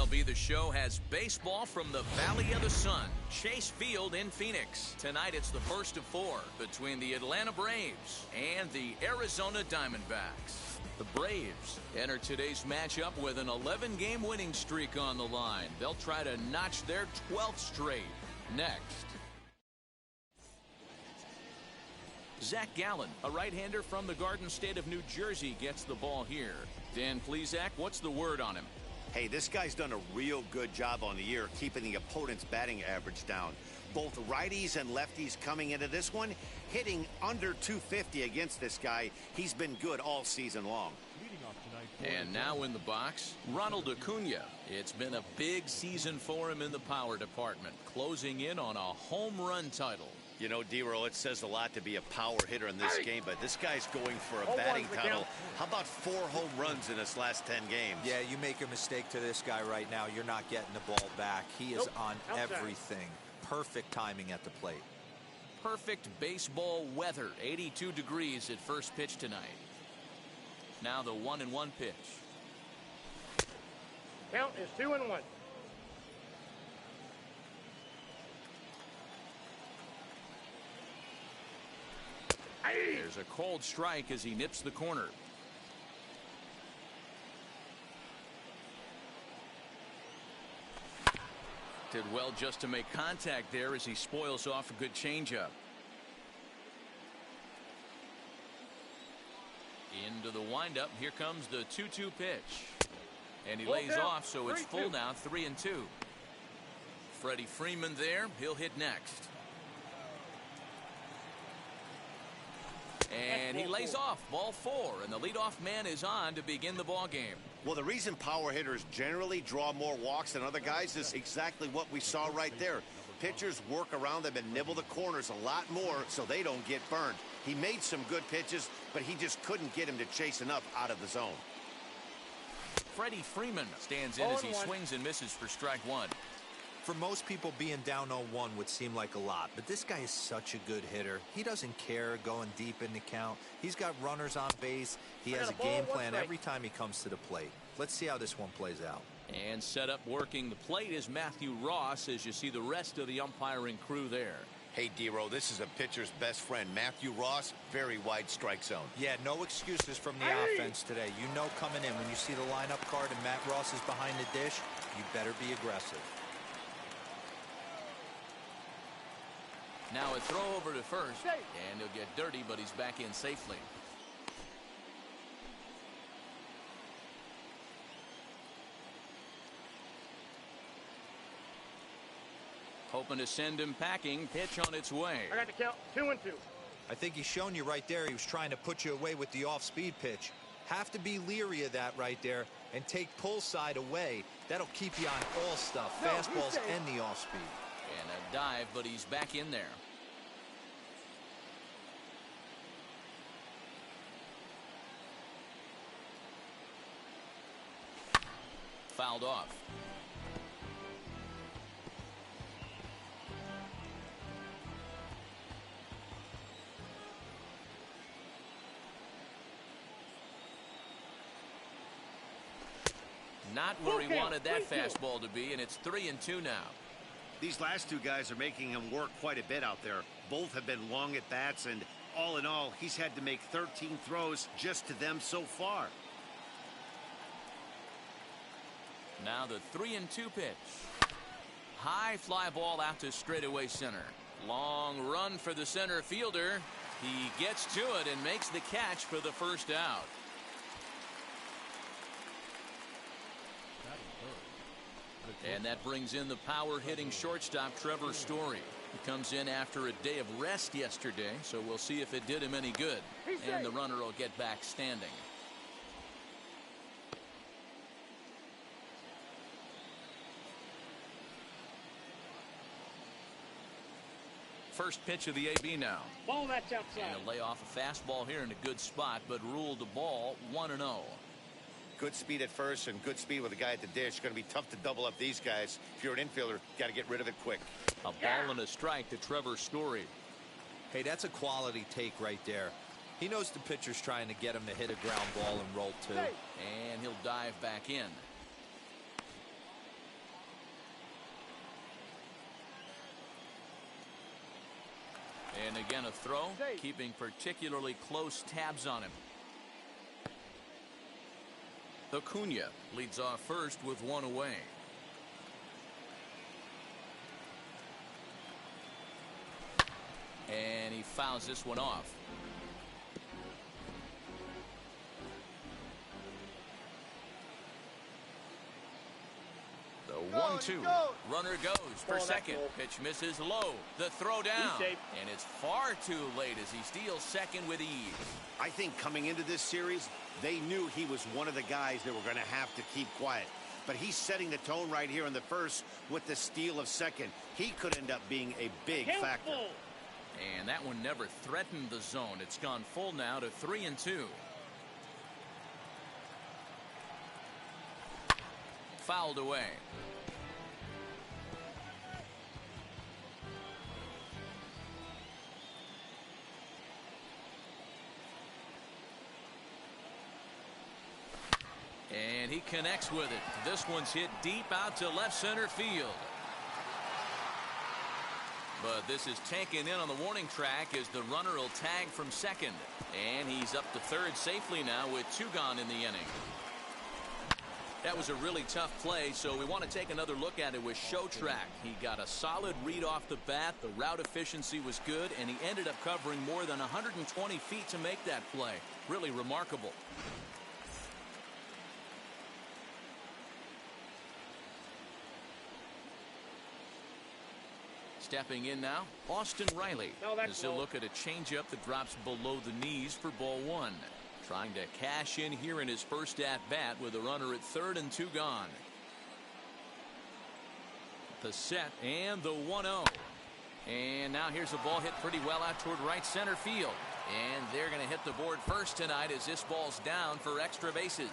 MLB The Show has baseball from the Valley of the Sun, Chase Field in Phoenix. Tonight it's the first of 4 between the Atlanta Braves and the Arizona Diamondbacks. The Braves enter today's matchup with an 11-game winning streak on the line. They'll try to notch their 12th straight. Next. Zach Gallen, a right-hander from the Garden State of New Jersey, gets the ball here. Dan Plesac, what's the word on him? Hey, this guy's done a real good job on the year keeping the opponent's batting average down. Both righties and lefties coming into this one, hitting under 250 against this guy. He's been good all season long. And now in the box, Ronald Acuna. It's been a big season for him in the power department, closing in on a home run title. You know, D-Roll, it says a lot to be a power hitter in this game, but this guy's going for a batting title. How about 4 home runs in his last 10 games? Yeah, you make a mistake to this guy right now, you're not getting the ball back. He is on everything. Perfect timing at the plate. Perfect baseball weather. 82 degrees at first pitch tonight. Now the 1-1 pitch. Count is 2-1. There's a cold strike as he nips the corner. Did well just to make contact there as he spoils off a good changeup. Into the windup. Here comes the 2-2 pitch. And he lays off, so it's full now, 3-2. Freddie Freeman there. He'll hit next. And he lays off, ball 4, and the leadoff man is on to begin the ball game. Well, the reason power hitters generally draw more walks than other guys is exactly what we saw right there. Pitchers work around them and nibble the corners a lot more so they don't get burned. He made some good pitches, but he just couldn't get him to chase enough out of the zone. Freddie Freeman stands in as he swings and misses for strike 1. For most people, being down 0-1 would seem like a lot, but this guy is such a good hitter. He doesn't care going deep in the count. He's got runners on base. He has a game plan every time he comes to the plate. Let's see how this one plays out. And set up working the plate is Matthew Ross as you see the rest of the umpiring crew there. Hey, D-Roll, this is a pitcher's best friend. Matthew Ross, very wide strike zone. Yeah, no excuses from the offense today. You know coming in when you see the lineup card and Matt Ross is behind the dish, you better be aggressive. Now a throw over to first, and he'll get dirty, but he's back in safely. Hoping to send him packing. Pitch on its way. I got the count, 2-2. I think he's shown you right there. He was trying to put you away with the off-speed pitch. Have to be leery of that right there and take pull side away. That'll keep you on all stuff, fastballs and the off-speed. And a dive, but he's back in there. Fouled off. Not where he wanted that fastball to be, and it's 3-2 now. These last 2 guys are making him work quite a bit out there. Both have been long at bats, and all in all, he's had to make 13 throws just to them so far. Now the 3-2 pitch. High fly ball out to straightaway center. Long run for the center fielder. He gets to it and makes the catch for the first out. And that brings in the power hitting shortstop Trevor Story. He comes in after a day of rest yesterday, so we'll see if it did him any good. And the runner will get back standing. First pitch of the AB now. Ball that's outside. And he'll lay off a fastball here in a good spot, but ruled the ball 1-0. Good speed at first and good speed with a guy at the dish. Going to be tough to double up these guys. If you're an infielder, got to get rid of it quick. A ball and a strike to Trevor Story. Hey, that's a quality take right there. He knows the pitcher's trying to get him to hit a ground ball and roll too. And he'll dive back in. And again a throw, keeping particularly close tabs on him. Acuna leads off first with one away. And he fouls this one off. The 1-2. Runner goes for second. Pitch misses low. The throw down. And it's far too late as he steals second with ease. I think coming into this series, they knew he was one of the guys that were going to have to keep quiet. But he's setting the tone right here in the first with the steal of second. He could end up being a big factor. And that one never threatened the zone. It's gone full now to 3-2. Fouled away. And he connects with it. This one's hit deep out to left center field. But this is taken in on the warning track as the runner will tag from second. And he's up to third safely now with 2 gone in the inning. That was a really tough play, so we want to take another look at it with Show Track. He got a solid read off the bat. The route efficiency was good, and he ended up covering more than 120 feet to make that play. Really remarkable. Stepping in now, Austin Riley. As he'll look at a changeup that drops below the knees for ball 1. Trying to cash in here in his first at-bat with a runner at third and 2 gone. The set and the 1-0. And now here's a ball hit pretty well out toward right center field. And they're going to hit the board first tonight as this ball's down for extra bases.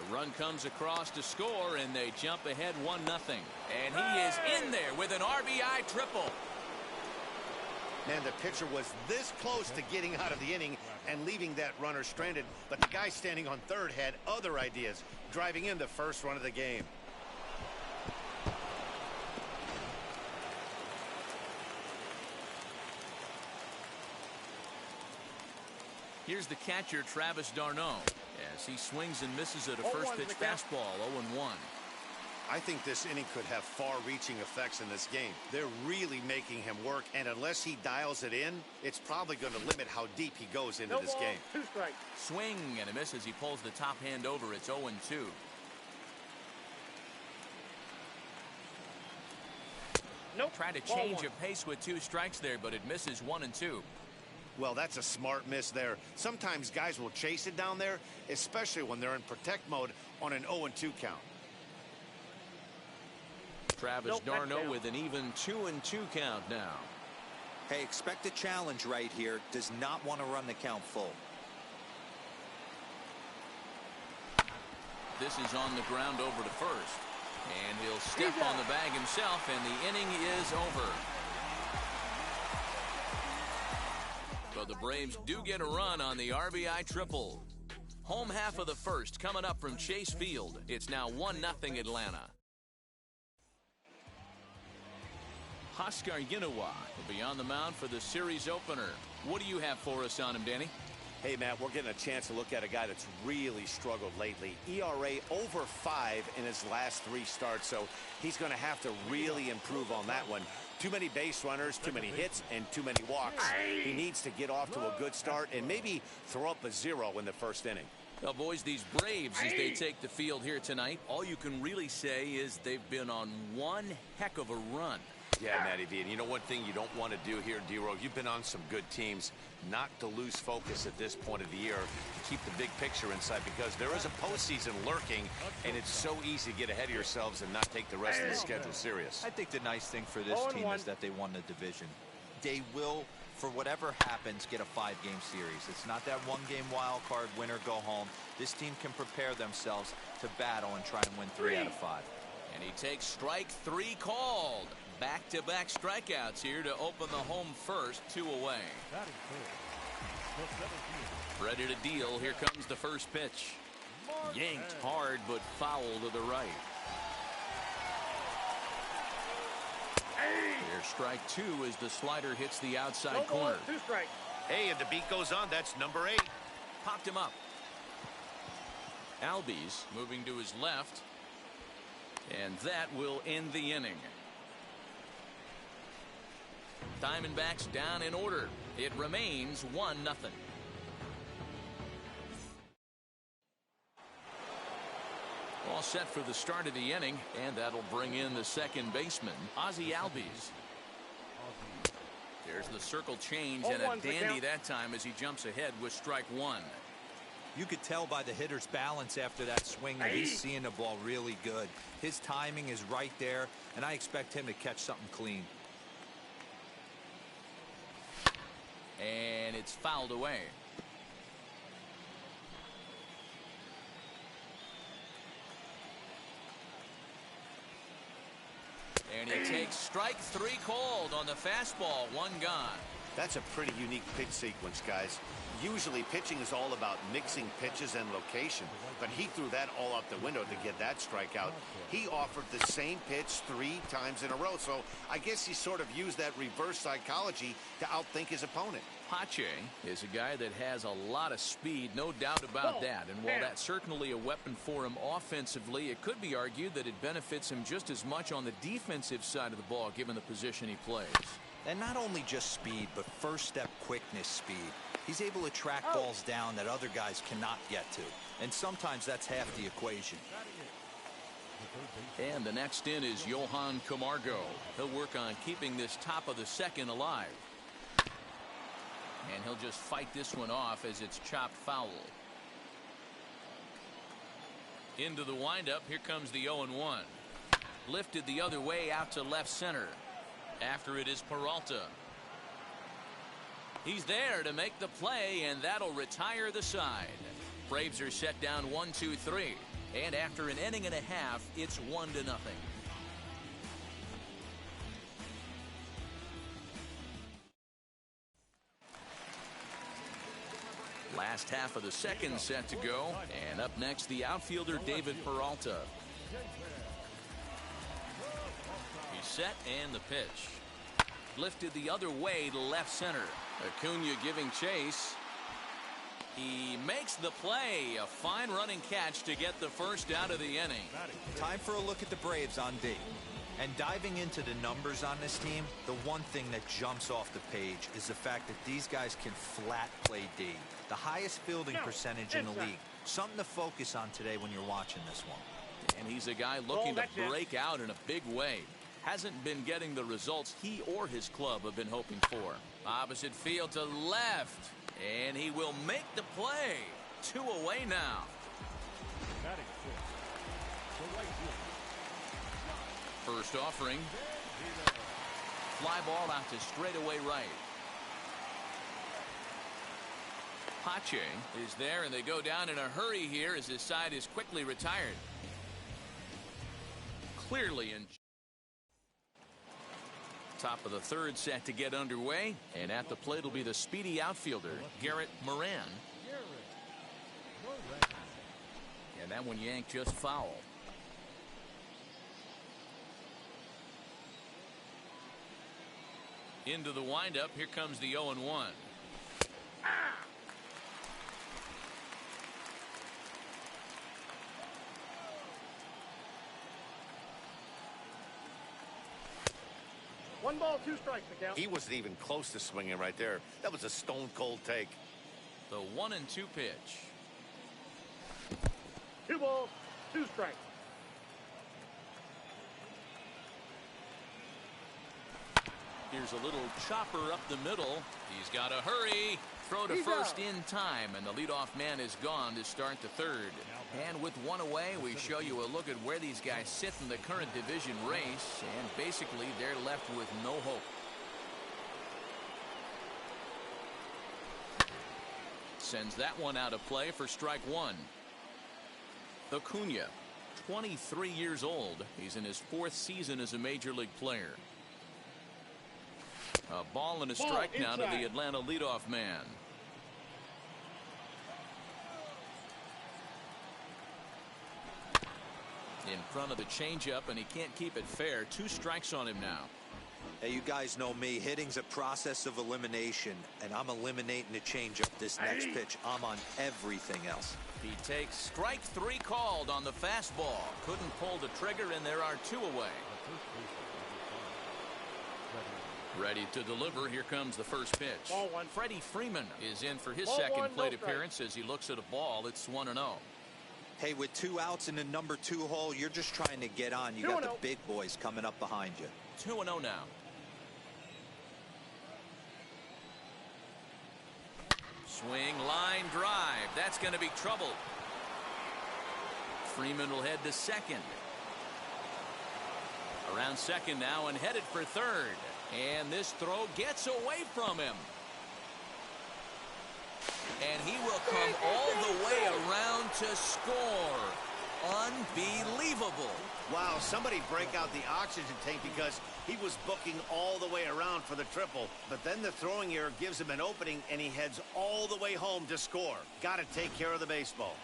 The run comes across to score, and they jump ahead 1-0. And he is in there with an RBI triple. Man, the pitcher was this close to getting out of the inning and leaving that runner stranded, but the guy standing on third had other ideas, driving in the first run of the game. Here's the catcher, Travis d'Arnaud, as he swings and misses at a first pitch fastball, 0-1. I think this inning could have far-reaching effects in this game. They're really making him work, and unless he dials it in, it's probably going to limit how deep he goes into this game. 2 strikes. Swing and a miss as he pulls the top hand over. It's 0-2. Try to change of pace with 2 strikes there, but it misses 1-2. Well, that's a smart miss there. Sometimes guys will chase it down there, especially when they're in protect mode on an 0-2 count. Travis d'Arnaud with an even 2-2 count now. Hey, expect a challenge right here. Does not want to run the count full. This is on the ground over to first. And he'll step on the bag himself, and the inning is over. So the Braves do get a run on the RBI triple. Home half of the first coming up from Chase Field. It's now 1-0 Atlanta. Huascar Ynoa will be on the mound for the series opener. What do you have for us on him, Danny? Hey, Matt, we're getting a chance to look at a guy that's really struggled lately. ERA over 5 in his last 3 starts, so he's going to have to really improve on that one. Too many base runners, too many hits, and too many walks. He needs to get off to a good start and maybe throw up a 0 in the first inning. Well, boys, these Braves, as they take the field here tonight, all you can really say is they've been on one heck of a run. Yeah, Matty V, and you know one thing you don't want to do here, D-Row, you've been on some good teams, not to lose focus at this point of the year, to keep the big picture inside, because there is a postseason lurking, and it's so easy to get ahead of yourselves and not take the rest of the schedule serious. I think the nice thing for this team is that they won the division. They will, for whatever happens, get a 5-game series. It's not that 1-game wild card, win or go home. This team can prepare themselves to battle and try and win 3 out of 5. And he takes strike 3 called. Back-to-back strikeouts here to open the home first, 2 away. Ready to deal. Here comes the first pitch. Yanked hard, but foul to the right. Here Here's strike 2 as the slider hits the outside No corner. ball, 2 strikes. Hey, and the beat goes on. That's number 8. Popped him up. Albies moving to his left. And that will end the inning. Diamondbacks down in order. It remains 1-0. All set for the start of the inning, and that'll bring in the second baseman, Ozzie Albies. There's the circle change, and a dandy that time as he jumps ahead with strike 1. You could tell by the hitter's balance after that swing that he's seeing the ball really good. His timing is right there, and I expect him to catch something clean. And it's fouled away. And he takes strike 3 called on the fastball. 1 gone. That's a pretty unique pitch sequence, guys. Usually pitching is all about mixing pitches and location, but he threw that all out the window to get that strikeout. He offered the same pitch 3 times in a row, so I guess he sort of used that reverse psychology to outthink his opponent. Pache is a guy that has a lot of speed, no doubt about that. And while that's certainly a weapon for him offensively, it could be argued that it benefits him just as much on the defensive side of the ball, given the position he plays. And not only just speed, but first step quickness speed. He's able to track balls down that other guys cannot get to. And sometimes that's half the equation. And the next in is Johan Camargo. He'll work on keeping this top of the second alive. And he'll just fight this one off as it's chopped foul. Into the windup. Here comes the 0-1. Lifted the other way out to left center. After it is Peralta. He's there to make the play, and that'll retire the side. Braves are set down 1-2-3. And after an inning and a half, it's 1-0. Last half of the second set to go. And up next, the outfielder David Peralta. He's set, and the pitch. Lifted the other way to left center. Acuna giving chase. He makes the play. A fine running catch to get the first out of the inning. Time for a look at the Braves on D. And diving into the numbers on this team, the one thing that jumps off the page is the fact that these guys can flat play D. The highest fielding percentage in the league. Something to focus on today when you're watching this one. And he's a guy looking to break out in a big way. Hasn't been getting the results he or his club have been hoping for. Opposite field to left. And he will make the play. 2 away now. First offering. Fly ball out to straightaway right. Pache is there, and they go down in a hurry here as his side is quickly retired. Clearly in top of the third set to get underway, and at the plate will be the speedy outfielder Garrett Moran. And that one yanked just foul. Into the windup. Here comes the 0-1. One ball, 2 strikes, the count. He wasn't even close to swinging right there. That was a stone cold take. The 1-2 pitch. 2 balls, 2 strikes. Here's a little chopper up the middle. He's got to hurry. Throw to first in time, and the leadoff man is gone to start the third. And with 1 away, we show you a look at where these guys sit in the current division race, and basically they're left with no hope. Sends that one out of play for strike 1. Acuna, 23 years old. He's in his 4th season as a major league player. A ball and a strike now to the Atlanta leadoff man. In front of the changeup, and he can't keep it fair. 2 strikes on him now. Hey, you guys know me. Hitting's a process of elimination, and I'm eliminating the changeup this next pitch. I'm on everything else. He takes strike 3 called on the fastball. Couldn't pull the trigger, and there are 2 away. Ready to deliver. Here comes the first pitch. Ball 1. Freddie Freeman is in for his Ball second 1, plate no strike. appearance as he looks at a ball. It's 1-0. Hey, with 2 outs in the number 2 hole, you're just trying to get on. You got the big boys coming up behind you. 2-0 now. Swing, line drive. That's going to be trouble. Freeman will head to second. Around second now and headed for third. And this throw gets away from him. And he will come all the way around to score. Unbelievable. Wow, somebody break out the oxygen tank because he was booking all the way around for the triple. But then the throwing error gives him an opening, and he heads all the way home to score. Got to take care of the baseball.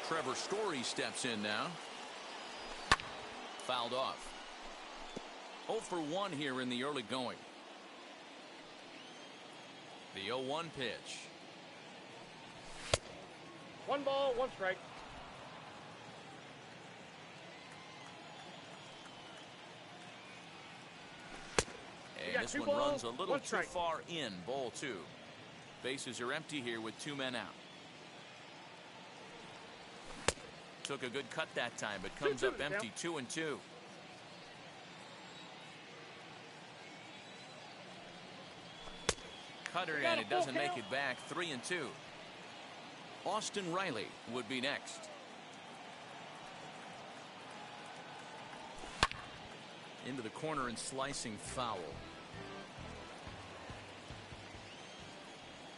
Trevor Story steps in now. Fouled off. 0 for 1 here in the early going. The 0-1 pitch. 1 ball, 1 strike. And this one runs a little too far in. Ball 2. Bases are empty here with 2 men out. Took a good cut that time, but comes up empty. 2-2. Cutter, and it doesn't make it back. 3-2. Austin Riley would be next. Into the corner and slicing foul.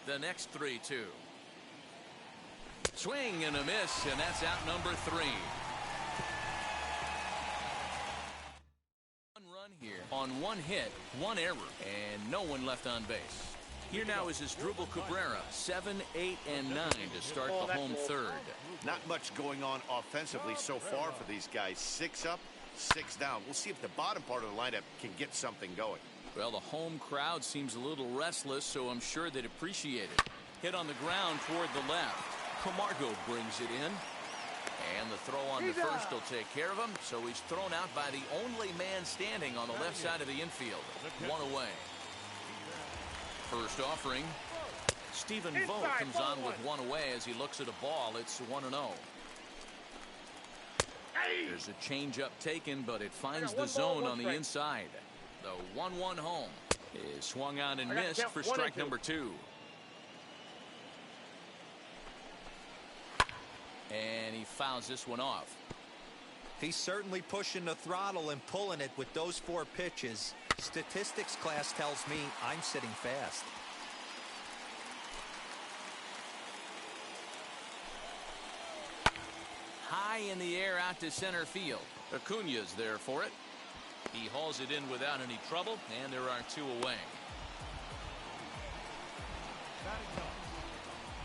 The next 3-2. Swing and a miss, and that's out number 3. 1 run here on 1 hit, 1 error, and no one left on base. Here now is Asdrubal Cabrera, 7, 8, and 9 to start the home third. Not much going on offensively so far for these guys. 6 up, 6 down. We'll see if the bottom part of the lineup can get something going. Well, the home crowd seems a little restless, so I'm sure they'd appreciate it. Hit on the ground toward the left. Camargo brings it in. And the throw on the first will take care of him, so he's thrown out by the only man standing on the left side of the infield. 1 away. First offering. Stephen Vogt comes on with 1 away as he looks at a ball. It's 1-0. There's a changeup taken, but it finds the zone on the inside. The 1-1 home is swung on and missed for strike number 2. And he fouls this one off. He's certainly pushing the throttle and pulling it with those 4 pitches. Statistics class tells me I'm sitting fast. High in the air out to center field. Acuna's there for it. He hauls it in without any trouble, and there are 2 away.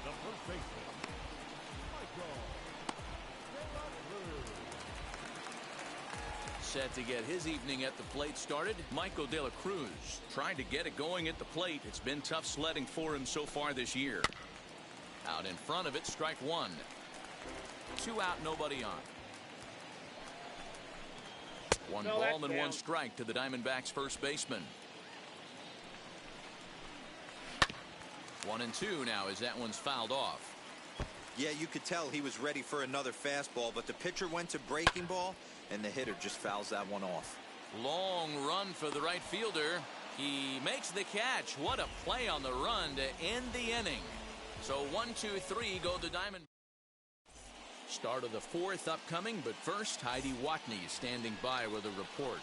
The first baseman, Set to get his evening at the plate started, Michael De La Cruz. Trying to get it going at the plate. It's been tough sledding for him so far this year. Out in front of it, strike 1. 2 out, nobody on. 1 ball and 1 strike to the Diamondbacks first baseman. 1-2 now as that one's fouled off. Yeah, you could tell he was ready for another fastball, but the pitcher went to breaking ball, and the hitter just fouls that one off. Long run for the right fielder. He makes the catch. What a play on the run to end the inning. So 1, 2, 3 go to Diamond. Start of the 4th upcoming, but first Heidi Watney standing by with a report.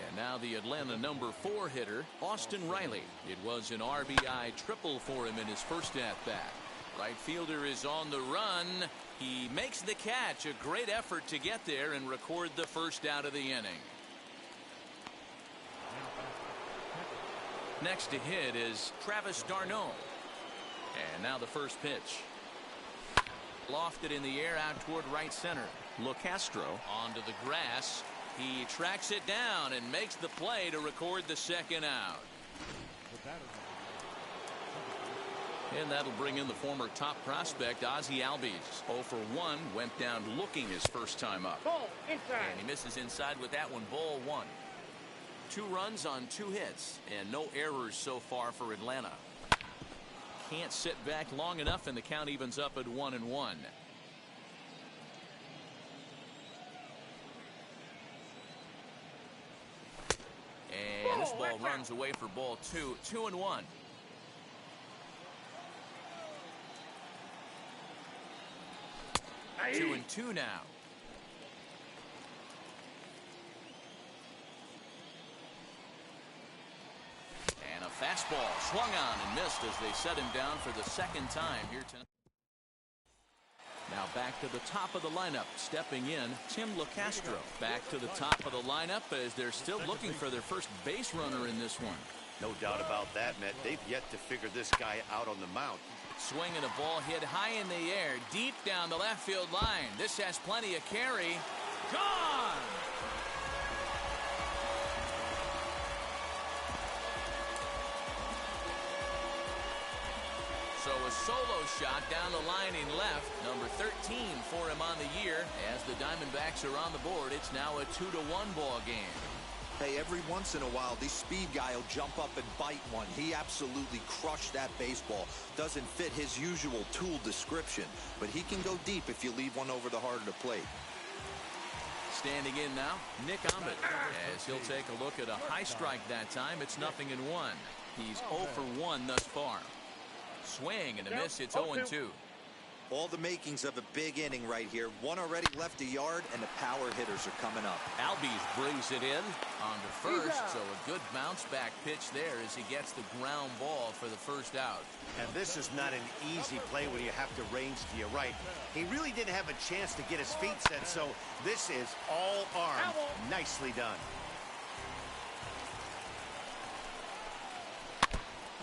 And now the Atlanta number 4 hitter, Austin Riley. It was an RBI triple for him in his first at-bat. Right fielder is on the run. He makes the catch. A great effort to get there and record the first out of the inning. Next to hit is Travis d'Arnaud. And now the first pitch. Lofted in the air out toward right center. LoCastro onto the grass. He tracks it down and makes the play to record the second out. And that'll bring in the former top prospect, Ozzie Albies. 0 for 1, went down looking his first time up. Ball inside. And he misses inside with that one, ball 1. 2 runs on 2 hits, and no errors so far for Atlanta. Can't sit back long enough, and the count evens up at 1-1. And this ball runs away for ball 2. 2-1. Aye. 2-2 now. And a fastball swung on and missed as they set him down for the second time here tonight. Now back to the top of the lineup. Stepping in, Tim LoCastro. Back to the top of the lineup as they're still looking for their first base runner in this one. No doubt about that, Matt. They've yet to figure this guy out on the mound. Swinging a ball hit high in the air, deep down the left field line. This has plenty of carry. Gone! So a solo shot down the line in left. Number 13 for him on the year. As the Diamondbacks are on the board, it's now a 2-1 ball game. Hey, every once in a while, this speed guy will jump up and bite one. He absolutely crushed that baseball. Doesn't fit his usual tool description, but he can go deep if you leave one over the heart of the plate. Standing in now, Nick Ahmed. As he'll take a look at a high strike that time, it's 0-1. He's 0 for 1 thus far. Swing and a miss. It's 0-2. All the makings of a big inning right here. One already left a yard, and the power hitters are coming up. Albies brings it in on to first, so a good bounce back pitch there as he gets the ground ball for the first out. And this is not an easy play when you have to range to your right. He really didn't have a chance to get his feet set, so this is all arm. Nicely done.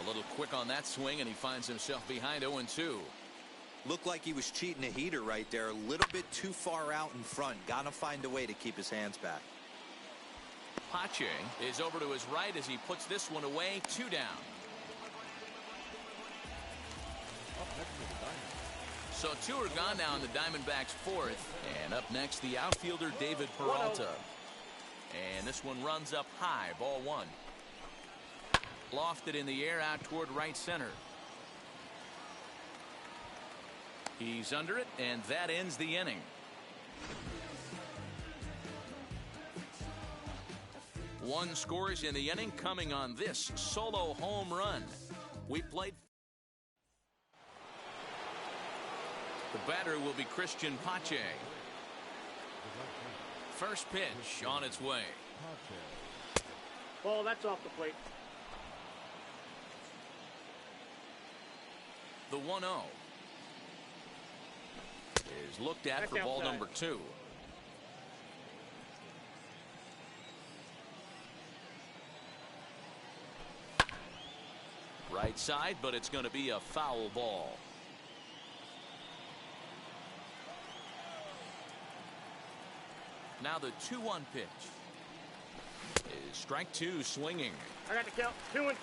A little quick on that swing, and he finds himself behind 0-2. Looked like he was cheating a heater right there. A little bit too far out in front. Gotta find a way to keep his hands back. Pache is over to his right as he puts this one away. 2 down. So 2 are gone now in the Diamondbacks' 4th. And up next, the outfielder David Peralta. And this one runs up high. Ball 1. Lofted in the air out toward right center. He's under it, and that ends the inning. One scores in the inning coming on this solo home run. We played. The batter will be Christian Pache. First pitch on its way. Ball, that's off the plate. The 1-0 is looked at for ball number 2. Right side, but it's going to be a foul ball. Now the 2-1 pitch is strike 2 swinging. I got the count. 2-2.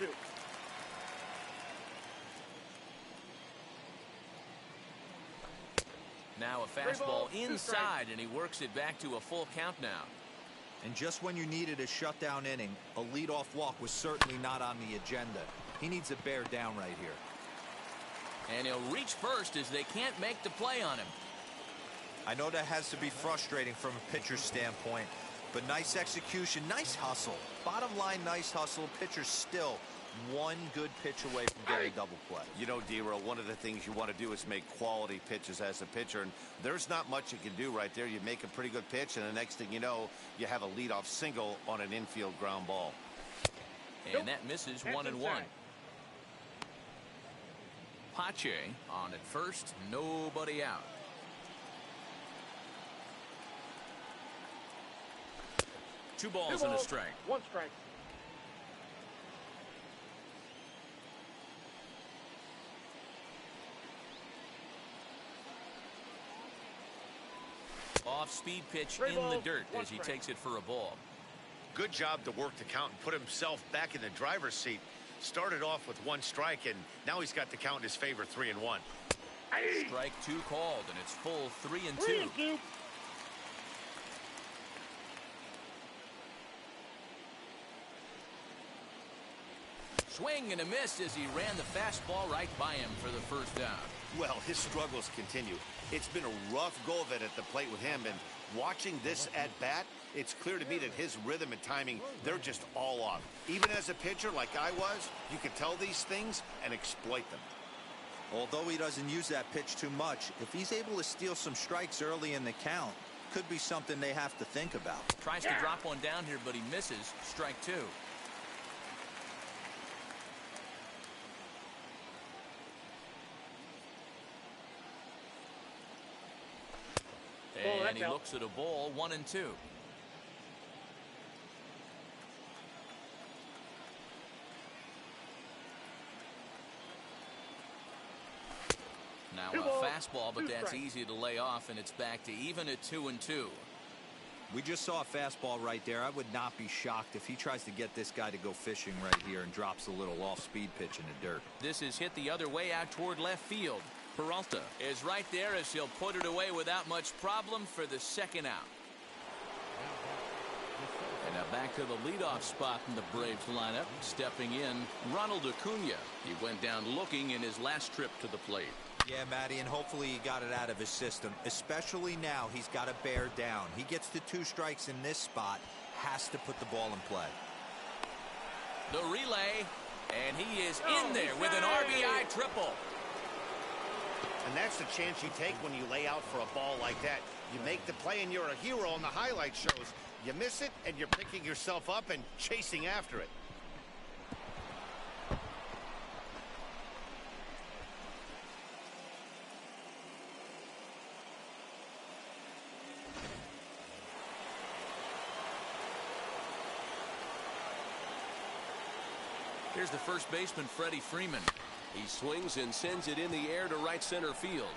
Now a fastball inside, and he works it back to a full count now. And just when you needed a shutdown inning, a leadoff walk was certainly not on the agenda. He needs to bear down right here. And he'll reach first as they can't make the play on him. I know that has to be frustrating from a pitcher's standpoint, but nice execution, nice hustle. Bottom line, nice hustle. Pitcher's still one good pitch away from getting a double play. You know, D-Row, one of the things you want to do is make quality pitches as a pitcher, and there's not much you can do right there. You make a pretty good pitch, and the next thing you know, you have a leadoff single on an infield ground ball. And that misses. 1-1. Pache on at first, nobody out. Two balls and a strike. One strike. Off-speed pitch Three in balls, the dirt one as he strike. takes it for a ball. Good job to work the count and put himself back in the driver's seat. Started off with one strike, and now he's got the count in his favor, 3-1. Strike two called, and it's full 3-2. 3-2. Swing and a miss as he ran the fastball right by him for the first down. Well, his struggles continue. It's been a rough go of it at the plate with him, and watching this at bat, it's clear to me that his rhythm and timing, they're just all off. Even as a pitcher like I was, you can tell these things and exploit them. Although he doesn't use that pitch too much, if he's able to steal some strikes early in the count, could be something they have to think about. Tries to drop one down here, but he misses. Strike two. And he looks at a ball, 1-2. Now a fastball, but that's easy to lay off, and it's back to even at 2-2. We just saw a fastball right there. I would not be shocked if he tries to get this guy to go fishing right here and drops a little off-speed pitch in the dirt. This is hit the other way out toward left field. Peralta is right there as he'll put it away without much problem for the second out. And now back to the leadoff spot in the Braves lineup. Stepping in, Ronald Acuna. He went down looking in his last trip to the plate. Yeah, Matty, and hopefully he got it out of his system. Especially now, he's got to bear down. He gets the 2 strikes in this spot, has to put the ball in play. The relay, and he is in there with an RBI triple. And that's the chance you take when you lay out for a ball like that. You make the play and you're a hero on the highlight shows. You miss it and you're picking yourself up and chasing after it. Here's the first baseman, Freddie Freeman. He swings and sends it in the air to right center field.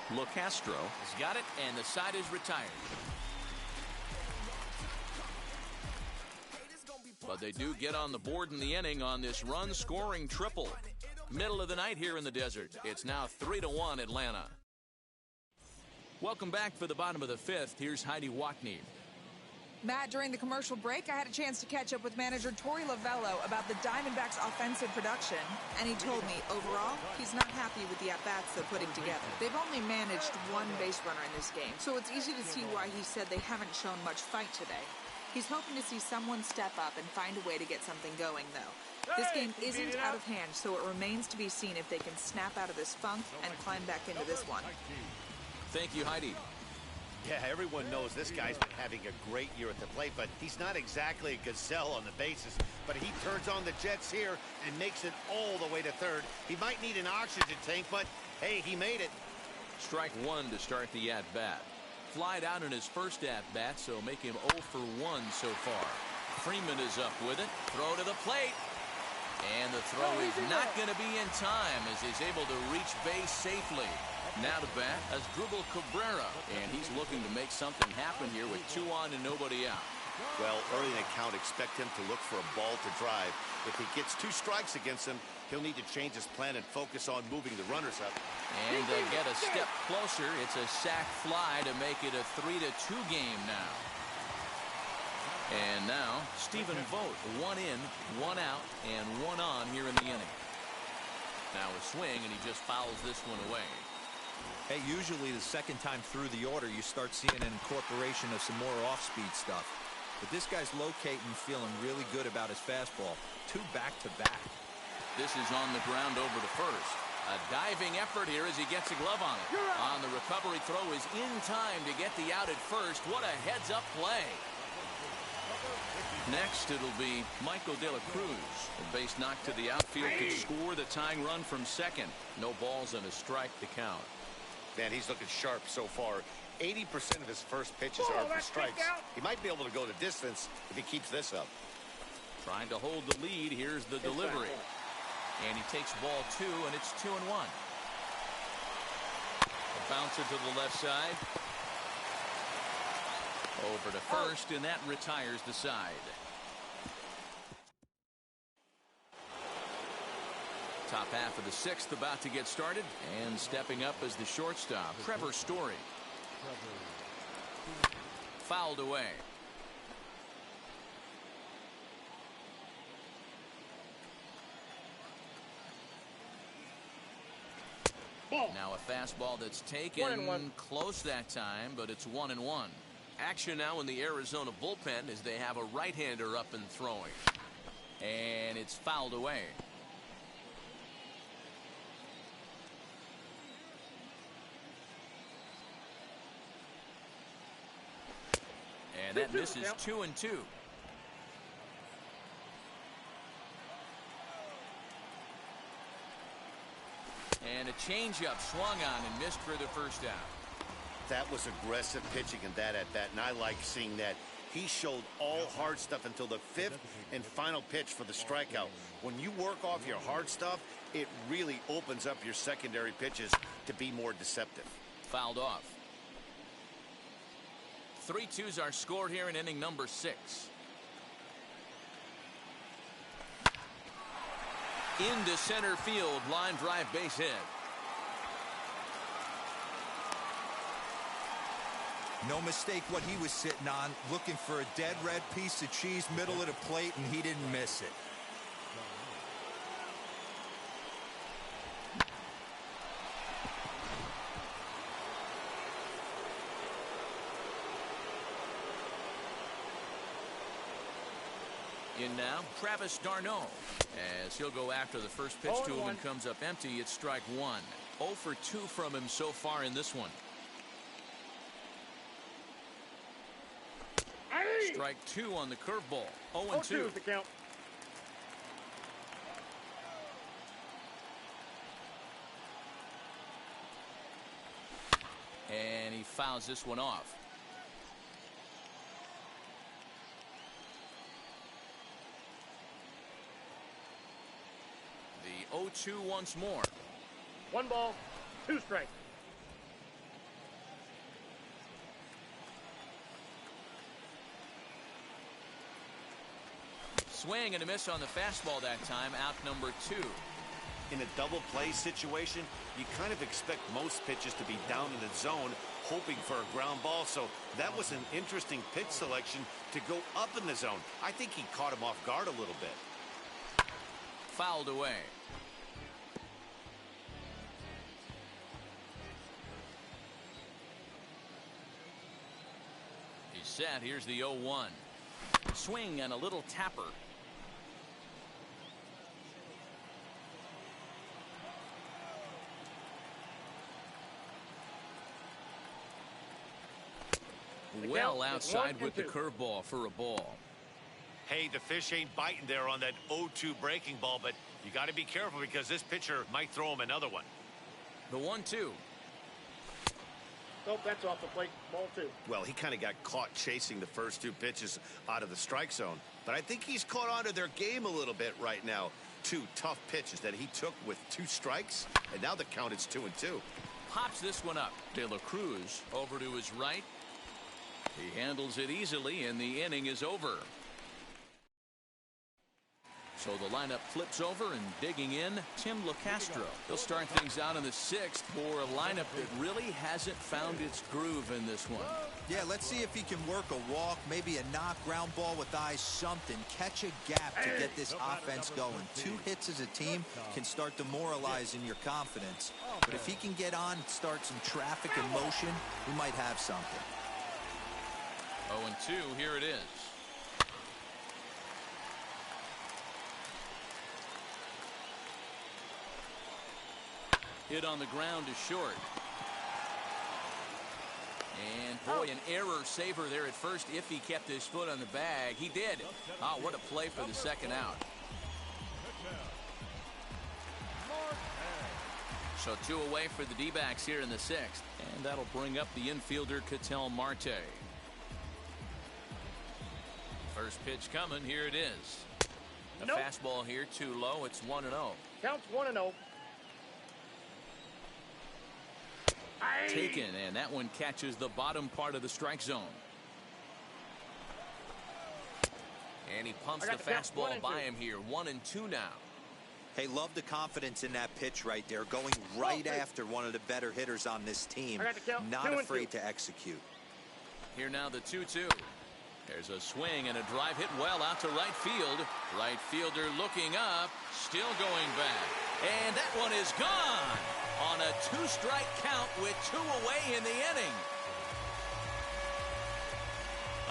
LeCastro has got it, and the side is retired. But they do get on the board in the inning on this run-scoring triple. Middle of the night here in the desert. It's now 3-1 Atlanta. Welcome back for the bottom of the 5th. Here's Heidi Watney. Matt, during the commercial break, I had a chance to catch up with manager Torey Lovello about the Diamondbacks' offensive production, and he told me, overall, he's not happy with the at-bats they're putting together. They've only managed one base runner in this game, so it's easy to see why he said they haven't shown much fight today. He's hoping to see someone step up and find a way to get something going, though. This game isn't out of hand, so it remains to be seen if they can snap out of this funk and climb back into this one. Thank you, Heidi. Yeah, everyone knows this guy's been having a great year at the plate, but he's not exactly a gazelle on the bases. But he turns on the Jets here and makes it all the way to third. He might need an oxygen tank, but hey, he made it. Strike one to start the at-bat. Flied out in his first at-bat, so make him 0 for 1 so far. Freeman is up with it. Throw to the plate. And the throw is not going to be in time as he's able to reach base safely. Now to bat as Asdrubal Cabrera, and he's looking to make something happen here with 2 on and nobody out. Well, early in the count, expect him to look for a ball to drive. If he gets 2 strikes against him, he'll need to change his plan and focus on moving the runners up. And they get a step closer. It's a sac fly to make it a 3-2 game now. And now, Stephen Vogt, 1 in, 1 out, and 1 on here in the inning. Now a swing, and he just fouls this one away. Hey, usually the second time through the order, you start seeing an incorporation of some more off-speed stuff. But this guy's locating, feeling really good about his fastball. 2 back-to-back. This is on the ground over to first. A diving effort here as he gets a glove on it. On the recovery throw is in time to get the out at first. What a heads-up play. Next, it'll be Michael De La Cruz. A base knock to the outfield could score the tying run from second. No balls and a strike to count. Man, he's looking sharp so far. 80% of his first pitches are for strikes. He might be able to go the distance if he keeps this up. Trying to hold the lead. Here's the delivery. And he takes ball 2, and it's 2-1. A bouncer to the left side. Over to first, and that retires the side. Top half of the 6th about to get started, and stepping up as the shortstop, Trevor Story. Fouled away. Now a fastball that's taken close that time, but it's 1-1. Action now in the Arizona bullpen as they have a right-hander up and throwing. And it's fouled away. And that misses 2-2. And a changeup swung on and missed for the first out. That was aggressive pitching in that at bat, and I like seeing that. He showed all hard stuff until the 5th and final pitch for the strikeout. When you work off your hard stuff, it really opens up your secondary pitches to be more deceptive. Fouled off. 3-2s are scored here in inning number 6. Into center field, line drive, base hit. No mistake what he was sitting on, looking for a dead red piece of cheese middle of the plate, and he didn't miss it. In now, Travis d'Arnaud, as he'll go after the first pitch to him and comes up empty. It's strike 1. 0 for 2 from him so far in this one. Strike 2 on the curveball. 0-2. The count. And he fouls this one off. The 0-2 once more. 1 ball, 2 strikes. Swing and a miss on the fastball that time. Out number 2. In a double play situation, you kind of expect most pitches to be down in the zone, hoping for a ground ball. So that was an interesting pitch selection to go up in the zone. I think he caught him off guard a little bit. Fouled away. He's set. Here's the 0-1. Swing and a little tapper. Well outside with the curveball for a ball. Hey, the fish ain't biting there on that 0-2 breaking ball, but you got to be careful because this pitcher might throw him another one. The 1-2. Nope, that's off the plate. Ball 2. Well, he kind of got caught chasing the first 2 pitches out of the strike zone, but I think he's caught on to their game a little bit right now. 2 tough pitches that he took with 2 strikes, and now the count is 2-2. Pops this one up. De La Cruz over to his right. He handles it easily, and the inning is over. So the lineup flips over, and digging in, Tim LaCastro. He'll start things out in the 6th for a lineup that really hasn't found its groove in this one. Yeah, let's see if he can work a walk, maybe a knock, ground ball with eyes, something. Catch a gap to get this offense going. 2 hits as a team can start demoralizing your confidence. But if he can get on, start some traffic in motion, we might have something. 0-2, here it is. Hit on the ground is short. And boy, an error saver there at first if he kept his foot on the bag. He did. Oh, what a play for the second out. So 2 away for the D-backs here in the 6th. And that'll bring up the infielder Ketel Marte. First pitch coming. Here it is. A fastball here too low. It's 1-0. Counts 1-0. Taken, and that one catches the bottom part of the strike zone. And he pumps the fastball by him here. 1-2 now. Hey, love the confidence in that pitch right there, going right after one of the better hitters on this team. Not afraid to execute. Here now the 2-2. There's a swing and a drive hit well out to right field. Right fielder looking up, still going back. And that one is gone on a 2-strike count with 2 away in the inning.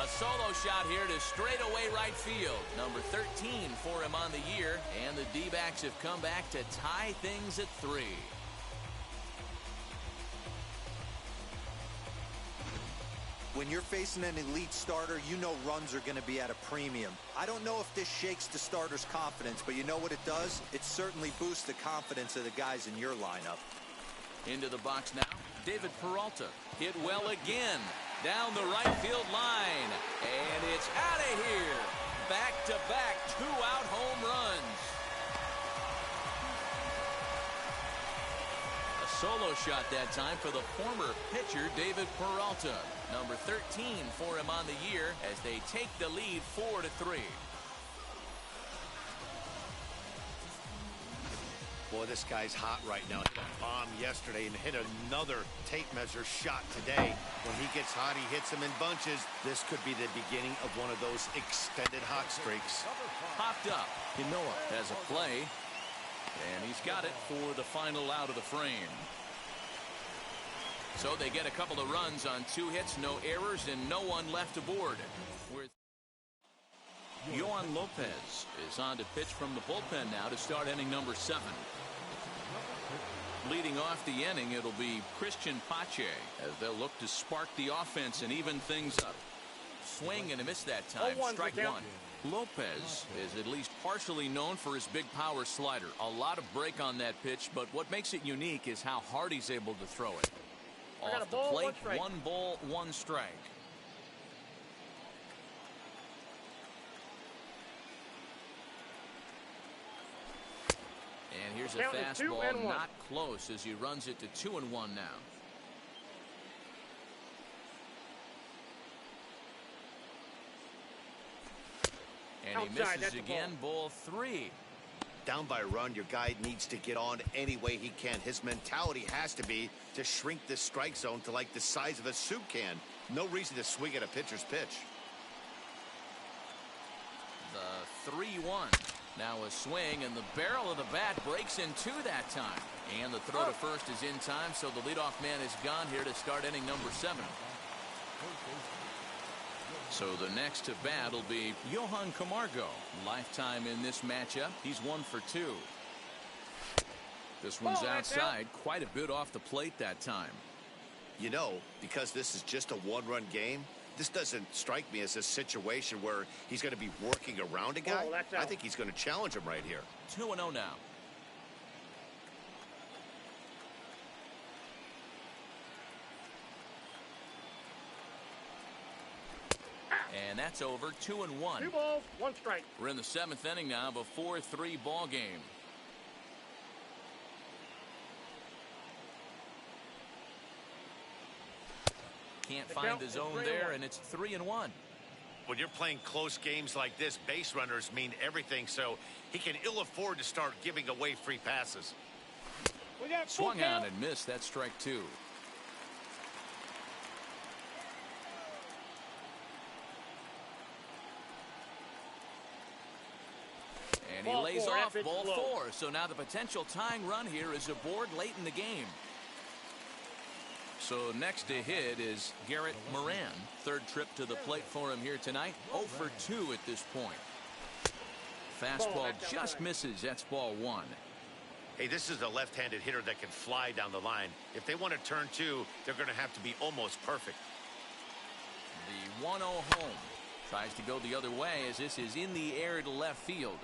A solo shot here to straightaway right field. Number 13 for him on the year. And the D-backs have come back to tie things at 3. When you're facing an elite starter, you know runs are going to be at a premium. I don't know if this shakes the starter's confidence, but you know what it does? It certainly boosts the confidence of the guys in your lineup. Into the box now, David Peralta. Hit well again. Down the right field line. And it's out of here. Back-to-back 2-out home runs. A solo shot that time for the former pitcher, David Peralta. Number 13 for him on the year as they take the lead 4-3. Boy, this guy's hot right now. Hit a bomb yesterday and hit another tape measure shot today. When he gets hot, he hits them in bunches. This could be the beginning of one of those extended hot streaks. Popped up. Noah has a play. And he's got it for the final out of the frame. So they get a couple of runs on 2 hits, no errors, and no one left aboard. Yohan Lopez is on to pitch from the bullpen now to start inning number 7. Leading off the inning, it'll be Christian Pache as they'll look to spark the offense and even things up. Swing and a miss that time. Strike 1. Lopez is at least partially known for his big power slider. A lot of break on that pitch, but what makes it unique is how hard he's able to throw it. Off the plate, 1 ball, 1 strike. And here's a fastball, not close as he runs it to 2-1 now. And he misses again, ball 3. Down by a run, your guy needs to get on any way he can. His mentality has to be to shrink this strike zone to like the size of a soup can. No reason to swing at a pitcher's pitch. The 3-1. Now a swing, and the barrel of the bat breaks in 2 that time. And the throw to first is in time, so the leadoff man is gone here to start inning number 7. So the next to bat will be Johan Camargo. Lifetime in this matchup. He's 1 for 2. This one's outside, quite a bit off the plate that time. You know, because this is just a 1-run game, this doesn't strike me as a situation where he's going to be working around a guy. I think he's going to challenge him right here. 2-0 now. And that's over. 2-1. 2 balls, 1 strike. We're in the 7th inning now of a 4-3 ball game. Can't find the zone there, and it's 3-1. When you're playing close games like this, base runners mean everything, so he can ill afford to start giving away free passes. Swung on and missed. That's strike 2. And he lays off ball 4. So now the potential tying run here is aboard late in the game. So next to hit is Garrett Moran. 3rd trip to the plate for him here tonight. 0 for 2 at this point. Fastball just misses. That's ball 1. Hey, this is a left-handed hitter that can fly down the line. If they want to turn 2, they're going to have to be almost perfect. 1-0 home. Tries to go the other way as this is in the air to left field.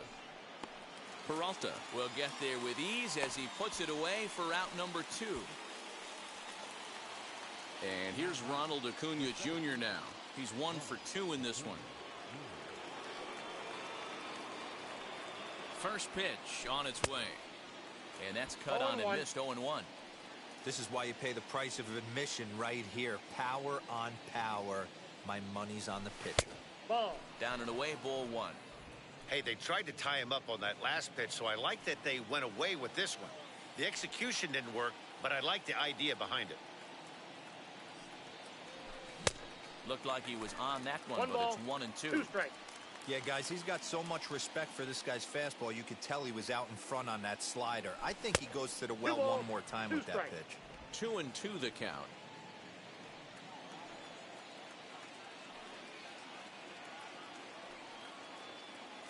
Peralta will get there with ease as he puts it away for out number 2. And here's Ronald Acuna Jr. now. He's 1 for 2 in this one. First pitch on its way. And that's cut on and missed. 0-1. This is why you pay the price of admission right here. Power on power. My money's on the pitcher. Ball. Down and away, ball 1. Hey, they tried to tie him up on that last pitch, so I like that they went away with this one. The execution didn't work, but I like the idea behind it. Looked like he was on that one, One but ball, it's 1 and 2. 2 strikes. Yeah, guys, he's got so much respect for this guy's fastball. You could tell he was out in front on that slider. I think he goes to the well one more time with that pitch. 2 and 2 the count.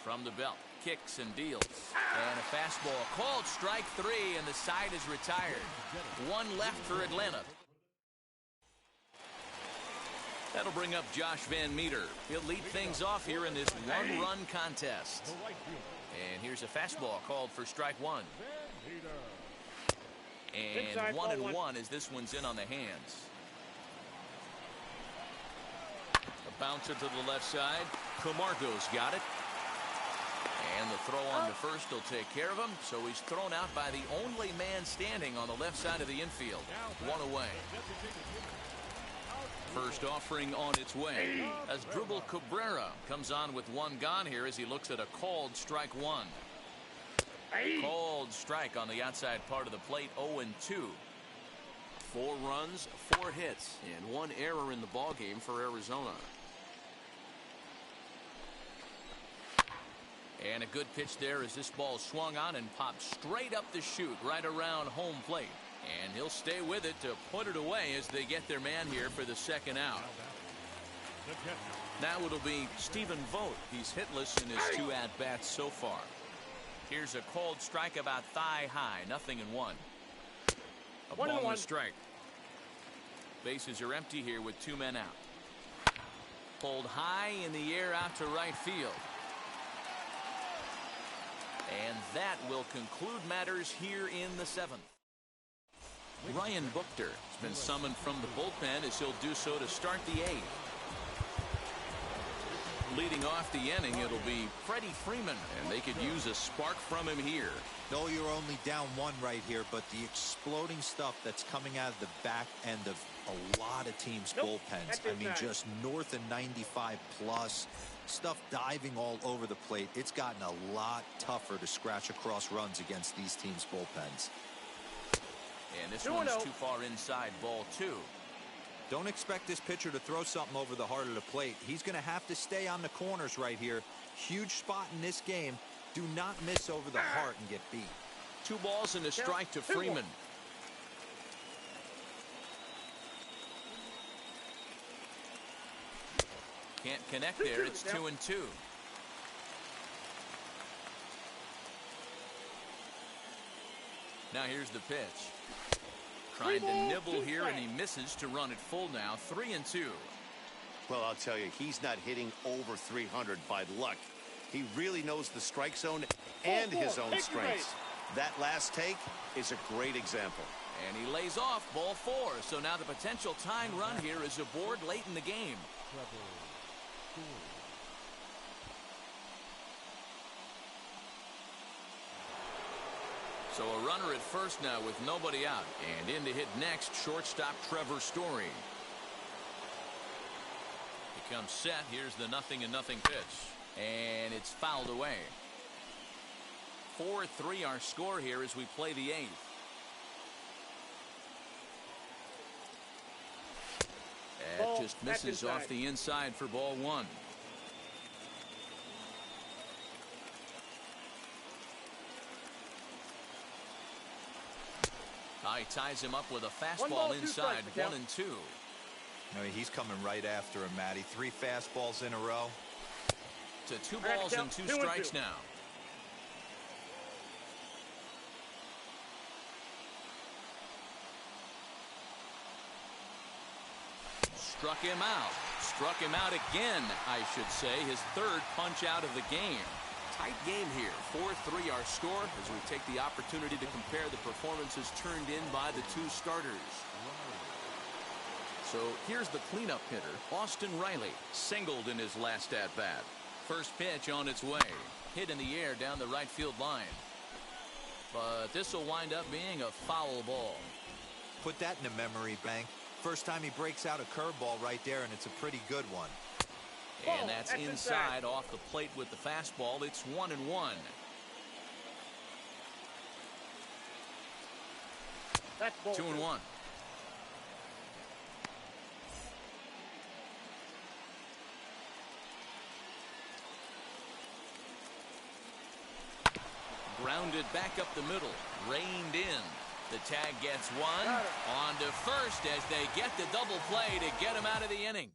From the belt, kicks and deals. And a fastball called strike 3, and the side is retired. 1 left for Atlanta. That'll bring up Josh Van Meter. He'll lead things off here in this one-run contest. And here's a fastball called for strike 1. And 1-1 as this one's in on the hands. A bouncer to the left side. Camargo's got it. And the throw on to first will take care of him. So he's thrown out by the only man standing on the left side of the infield. 1 away. First offering on its way as Dribble Cabrera comes on with 1 gone here as he looks at a called strike 1. Called strike on the outside part of the plate. 0-2. 4 runs, 4 hits, and 1 error in the ballgame for Arizona. And a good pitch there as this ball swung on and popped straight up the chute right around home plate. And he'll stay with it to put it away as they get their man here for the second out. Now it'll be Stephen Vogt. He's hitless in his 2 at-bats so far. Here's a called strike about thigh high. 0-1. A ball and a strike. Bases are empty here with 2 men out. Pulled high in the air out to right field. And that will conclude matters here in the 7th. Ryan Buchter has been summoned from the bullpen as he'll do so to start the 8th. Leading off the inning, it'll be Freddie Freeman, and they could use a spark from him here. No, you're only down 1 right here, but the exploding stuff that's coming out of the back end of a lot of teams' bullpens. I mean, just north of 95 plus. Stuff diving all over the plate. It's gotten a lot tougher to scratch across runs against these teams' bullpens. And this one's too far inside, ball 2. Don't expect this pitcher to throw something over the heart of the plate. He's going to have to stay on the corners right here. Huge spot in this game. Do not miss over the heart and get beat. 2 balls and a strike to Freeman. Can't connect there. It's 2-2. Now here's the pitch. Trying to nibble here, and he misses to run it full now. 3-2. Well, I'll tell you, he's not hitting over 300 by luck. He really knows the strike zone and his own strengths. That last take is a great example. And he lays off ball 4. So now the potential tying run here is aboard late in the game. So a runner at first now with nobody out. And in to hit next, shortstop Trevor Story. He comes set. Here's the 0-0 pitch. And it's fouled away. 4-3 our score here as we play the 8th. That just misses off the inside for ball 1. He ties him up with a fastball inside. 1-2. I mean, he's coming right after him, Matty. 3 fastballs in a row. To 2 balls and 2 strikes now. Struck him out. Struck him out again, I should say. His third punch out of the game. Tight game here. 4-3 our score as we take the opportunity to compare the performances turned in by the two starters. So here's the cleanup hitter, Austin Riley, singled in his last at-bat. First pitch on its way. Hit in the air down the right field line. But this will wind up being a foul ball. Put that in a memory bank. First time he breaks out a curveball right there, and it's a pretty good one. And that's inside off the plate with the fastball. It's 1-1. 2-1. Grounded back up the middle. Reined in. The tag gets one. On to first as they get the double play to get him out of the inning.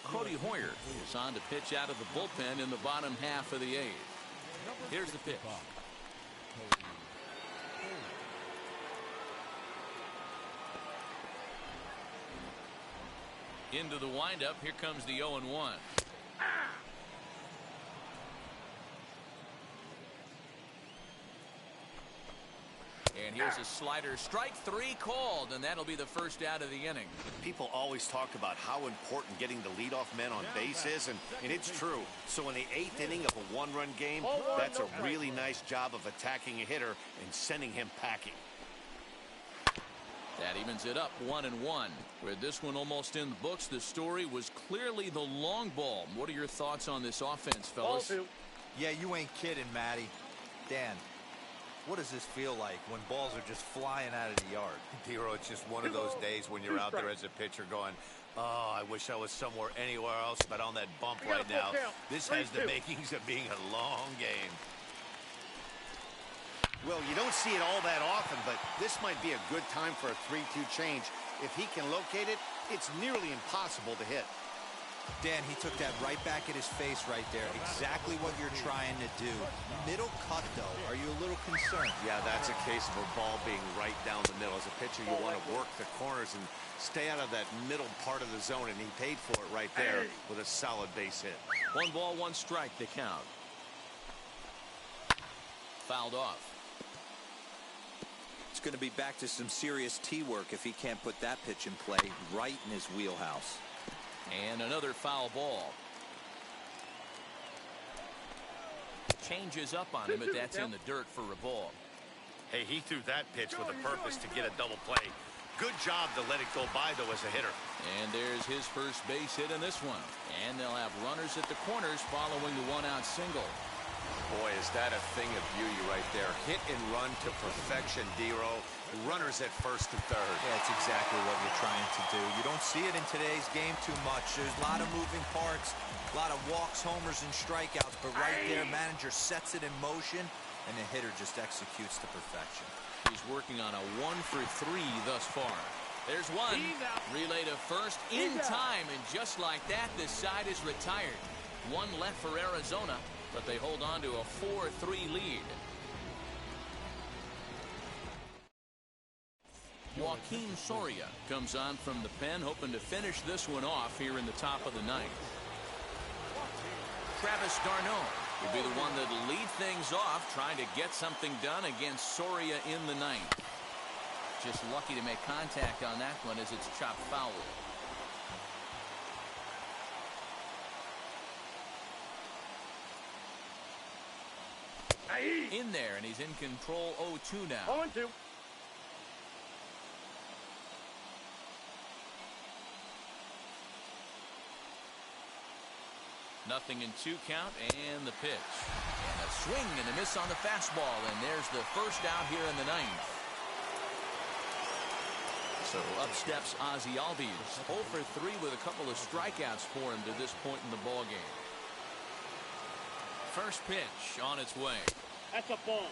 Cody Hoyer is on to pitch out of the bullpen in the bottom half of the eighth. Here's the pitch. Into the windup. Here comes the 0-1. And here's a slider. Strike three called, and that'll be the first out of the inning. People always talk about how important getting the leadoff men on base is, and it's true. So in the 8th inning of a one-run game, that's a really nice job of attacking a hitter and sending him packing. That evens it up 1-1. With this one almost in the books, the story was clearly the long ball. What are your thoughts on this offense, fellas? Yeah, you ain't kidding, Matty. Dan, what does this feel like when balls are just flying out of the yard? Dero, it's just one of those days when you're out there as a pitcher going, oh, I wish I was somewhere anywhere else but on that bump right now. This has the makings of being a long game. Well, you don't see it all that often, but this might be a good time for a 3-2 change. If he can locate it, it's nearly impossible to hit. Dan, he took that right back at his face right there. Exactly what you're trying to do. Middle cut, though. Are you a little concerned? Yeah, that's a case of a ball being right down the middle. As a pitcher, you want to work the corners and stay out of that middle part of the zone, and he paid for it right there with a solid base hit. 1 ball, 1 strike, the count. Fouled off. It's going to be back to some serious tee work if he can't put that pitch in play right in his wheelhouse. And another foul ball. Changes up on him, but that's in the dirt for a ball. Hey, he threw that pitch with a purpose to get a double play. Good job to let it go by, though, as a hitter. And there's his first base hit in this one. And they'll have runners at the corners following the 1-out single. Boy, is that a thing of beauty right there. Hit and run to perfection, Dero. Runners at first and third. Yeah, that's exactly what you're trying to do. You don't see it in today's game too much. There's a lot of moving parts, a lot of walks, homers, and strikeouts. But right there, manager sets it in motion, and the hitter just executes to perfection. He's working on a 1-for-3 thus far. There's one. Relay to first in time, and just like that, this side is retired. One left for Arizona, but they hold on to a 4-3 lead. Joaquin Soria comes on from the pen, hoping to finish this one off here in the top of the 9th. Travis d'Arnaud will be the one that'll lead things off, trying to get something done against Soria in the 9th. Just lucky to make contact on that one as it's chopped foul. In there, and he's in control 0-2 now. 0-2. Nothing in 2 count, and the pitch. And a swing and a miss on the fastball, and there's the first out here in the 9th. So up steps Ozzie Albies. 0 for 3 with a couple of strikeouts for him to this point in the ball game. First pitch on its way. That's a ball.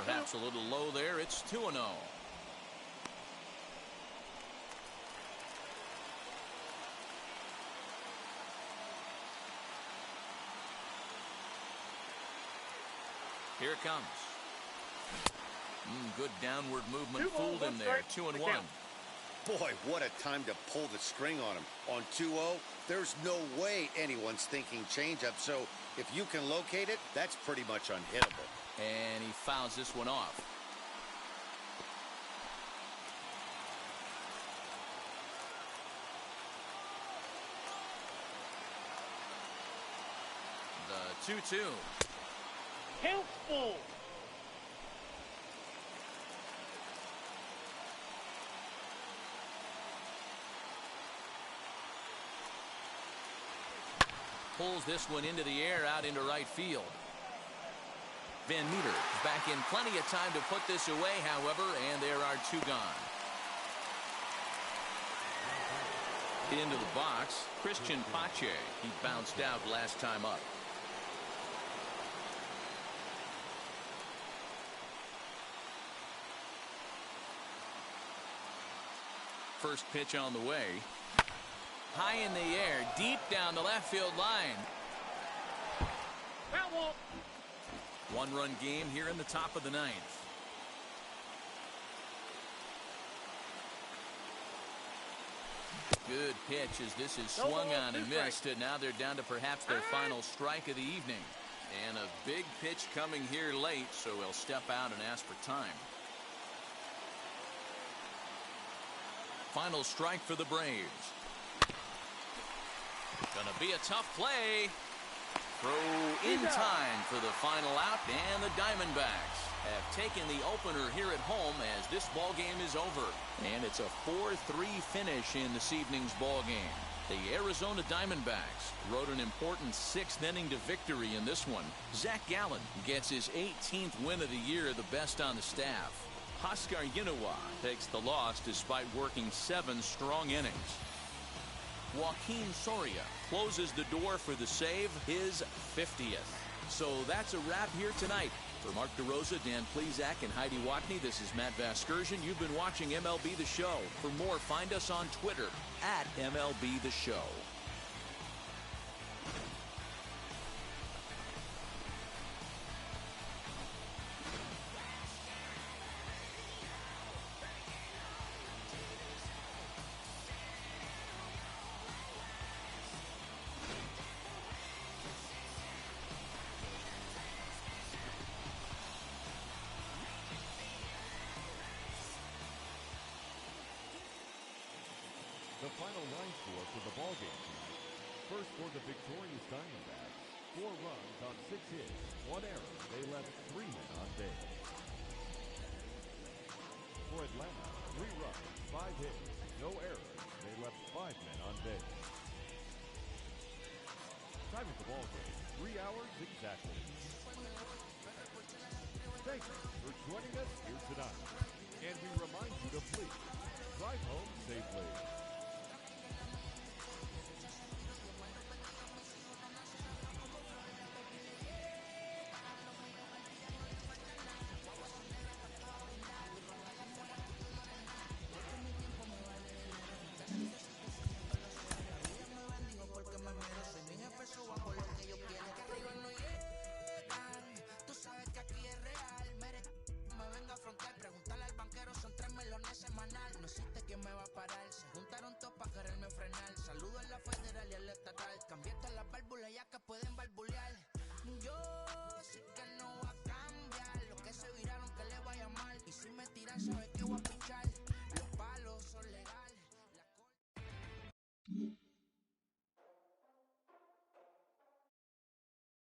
Perhaps a little low there. It's 2-0. Here it comes. Good downward movement. Two balls, Fooled him one there. strike. 2-1. Boy, what a time to pull the string on him. On 2-0, there's no way anyone's thinking changeup. So if you can locate it, that's pretty much unhittable. And he fouls this one off. The 2-2. Count full. Pulls this one into the air out into right field. Van Meter is back in plenty of time to put this away, however, and there are 2 gone. Into the box, Christian Pache. He bounced out last time up. First pitch on the way. High in the air, deep down the left field line. Foul ball. 1-run game here in the top of the 9th. Good pitch as this is swung on and missed. And now they're down to perhaps their final strike of the evening. And a big pitch coming here late, so he'll step out and ask for time. Final strike for the Braves. Gonna be a tough play. Throw in time for the final out, and the Diamondbacks have taken the opener here at home as this ball game is over. And it's a 4-3 finish in this evening's ball game. The Arizona Diamondbacks rode an important 6th inning to victory in this one. Zach Gallen gets his 18th win of the year, the best on the staff. Huascar Ynoa takes the loss despite working 7 strong innings. Joaquin Soria closes the door for the save, his 50th. So that's a wrap here tonight. For Mark DeRosa, Dan Plesac, and Heidi Watney, this is Matt Vasgersian. You've been watching MLB The Show. For more, find us on Twitter at MLB The Show. The final line score for the ballgame tonight. First for the victorious Diamondbacks, 4 runs on 6 hits, 1 error. They left 3 men on base. For Atlanta, 3 runs, 5 hits, no errors. They left 5 men on base. Time of the ballgame, 3 hours exactly. Thank you for joining us here tonight. And we remind you to please drive home safely.